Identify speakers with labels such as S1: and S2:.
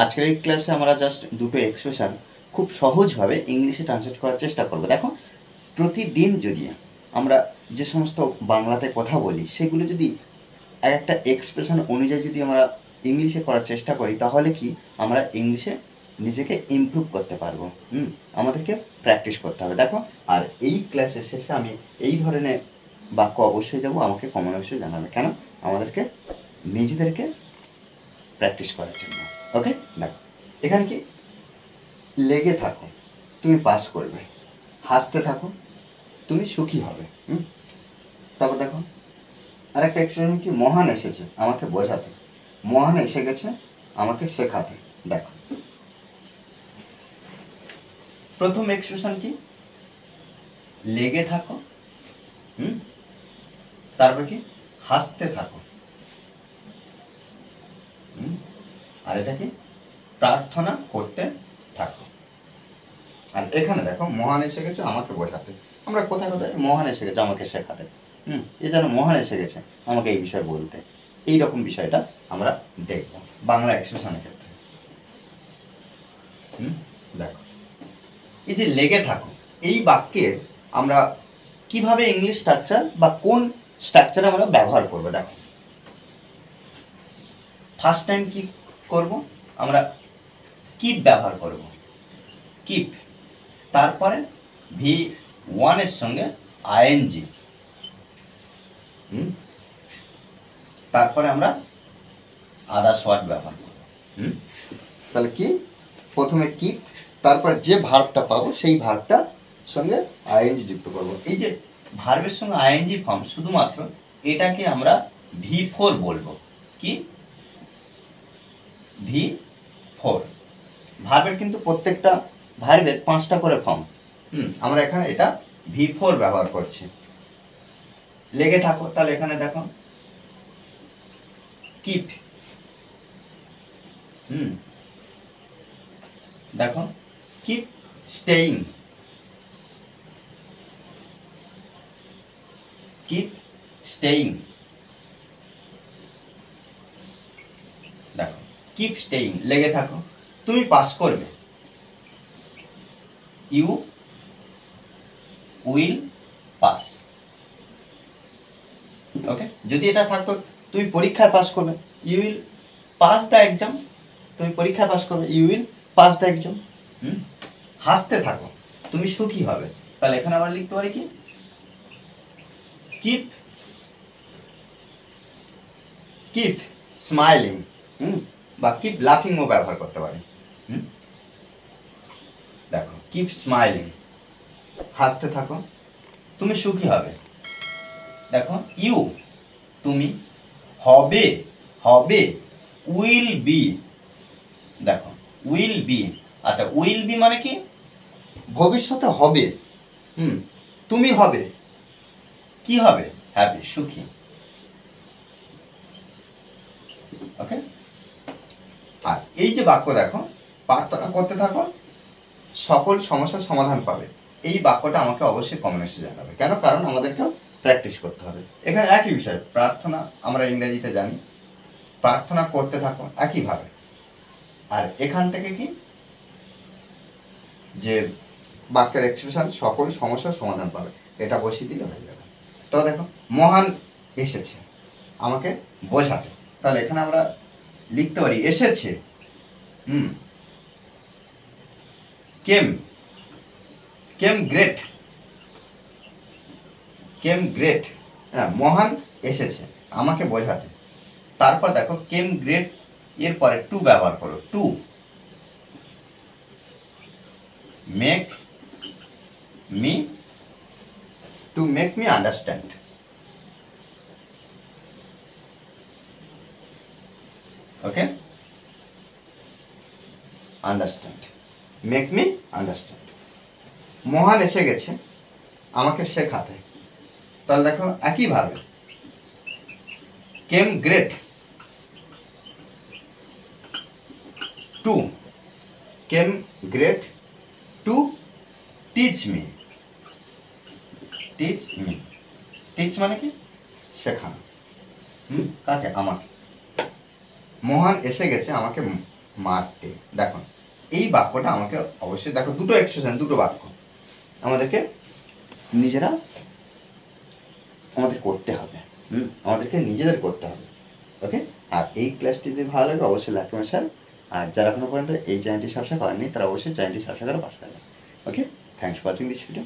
S1: আজকের এই ক্লাসে আমরা জাস্ট দুটো এক্সপ্রেশন খুব সহজভাবে ইংলিশে ট্রান্সলেট করার চেষ্টা করব। দেখো, প্রতিদিন যদি আমরা যে সমস্ত বাংলাতে কথা বলি সেগুলো যদি এক একটা এক্সপ্রেশন অনুযায়ী যদি আমরা ইংলিশে করার চেষ্টা করি, তাহলে কি আমরা ইংলিশে নিজেকে ইমপ্রুভ করতে পারবো। আমাদেরকে প্র্যাকটিস করতে হবে। দেখো, আর এই ক্লাসের শেষে আমি এই ধরনের বাক্য অবশ্যই দেবো, আমাকে কমেন্ট বক্সে জানাবে। কেন? আমাদেরকে নিজেদেরকে প্র্যাকটিস করার জন্য। ওকে, দেখো এখানে কি, লেগে থাকো তুমি পাস করবে, হাসতে থাকো তুমি সুখী হবে। তারপর দেখো আরেকটা এক্সপ্রেশন কি, মহান এসেছে আমাকে বোঝাতে, মহান এসে গেছে আমাকে শেখাতে। দেখো, প্রথম এক্সপ্রেশন কি, লেগে থাকো, তারপর কি, হাসতে থাকো, আর এটা কি, প্রার্থনা করতে থাকো। আর এখানে দেখো, মহান এসে গেছে আমাকে বোঝাতে। আমরা কোথায় কোথায় মহান এসে গেছে আমাকে শেখাতে, এ যেন মহান এসে গেছে আমাকে এই বিষয়ে বলতে। এই রকম বিষয়টা আমরা দেখব বাংলা এক্সপ্রেশনের ক্ষেত্রে। দেখো, এই যে লেগে থাকো, এই বাক্যের আমরা কিভাবে ইংলিশ স্ট্রাকচার বা কোন স্ট্রাকচারে আমরা ব্যবহার করবো। দেখো, ফার্স্ট টাইম কি করব, আমরা কিপ ব্যবহার করব, কিপ। তারপরে V1 এর সঙ্গে আইএনজি, তারপরে আমরা আদার্স ওয়ার্ড ব্যবহার করব। তাহলে কি, প্রথমে কিপ, তারপরে যে ভার্বটা পাবো সেই ভার্বটার সঙ্গে আইএনজি যুক্ত করব। এই যে ভার্বের সঙ্গে আইএনজি ফর্ম, শুধুমাত্র এটাকে আমরা V4 বলবো। কি, V4। ভার্বের কিন্তু প্রত্যেকটা ভার্বের 5টা করে ফর্ম। আমরা এখানে এটা V4 ব্যবহার করছি। লেগে থাকো, তাহলে এখানে দেখো কিপ, দেখো কিপ স্টেইং, কিপ স্টেইং। দেখো, কিপ স্টেইং, লেগে থাকো তুমি পাস করবে, ইউ উইল পাস। ওকে, যদি এটা থাকতো তুমি পরীক্ষায় পাস করবে, you will pass the exam, তুমি পরীক্ষায় পাস করবে, you will pass the exam. হাসতে থাকো তুমি সুখী হবে, তাহলে এখানে আমরা লিখতে পারি কি, কিপ কিপ স্মাইলিং, বা কিপ লাফিংও ব্যবহার করতে পারি। দেখো, কিপ স্মাইলিং, হাসতে থাকো তুমি সুখী হবে। দেখো, ইউ তুমি, হবে, হবে উইল বি। দেখো, উইল বি, আচ্ছা উইল বি মানে কি, ভবিষ্যতে হবে। তুমি হবে, কি হবে, হ্যাপি, সুখী। ওকে, আর এই যে বাক্য দেখো, প্রার্থনা করতে থাকো সকল সমস্যার সমাধান পাবে, এই বাক্যটা আমাকে অবশ্যই কমেন্টে জানাবে। কেন? কারণ আমাদেরকেও প্র্যাকটিস করতে হবে। এখানে একই বিষয়, প্রার্থনা আমরা ইংরেজিতে জানি, প্রার্থনা করতে থাকো একইভাবে। আর এখান থেকে কি, যে বাক্যের এক্সপ্রেশন সকল সমস্যার সমাধান পাবে, এটা বসিয়ে দিলে হয়ে যাবে। তো দেখো, মহান এসেছে আমাকে বোঝাতে, তাহলে এখানে আমরা লিখতে পারি এসেছে, কেম, কেম গ্রেট, কেম গ্রেট। হ্যাঁ, মহান এসেছে আমাকে বোঝাতে। তারপর দেখো, কেম গ্রেট এর পরে টু ব্যবহার করো, to make me, to make me understand. Okay, understand, make me understand. মহান এসে গেছে আমাকে শেখাতে, তাহলে দেখো একইভাবে, came great to, came great to teach me, teach me, teach মানে কি, শেখানো। কাকে? আমাকে। মহান এসে গেছে আমাকে মারতে। দেখো এই বাক্যটা আমাকে অবশ্যই, দেখো দুটো এক্সপ্রেশন, দুটো বাক্য আমাদেরকে নিজেরা আমাদের করতে হবে, আমাদেরকে নিজেদের করতে হবে। ওকে, আর এই ক্লাসটি যদি ভালো লাগে অবশ্যই লাইক কমেন্ট শেয়ার, আর যারা এখনো পর্যন্ত এই চ্যানেলটি সাবস্ক্রাইব করেননি তারা অবশ্যই চ্যানেলটি সাবস্ক্রাইব করে পাশে থাকবেন। Okay, thanks for watching this video.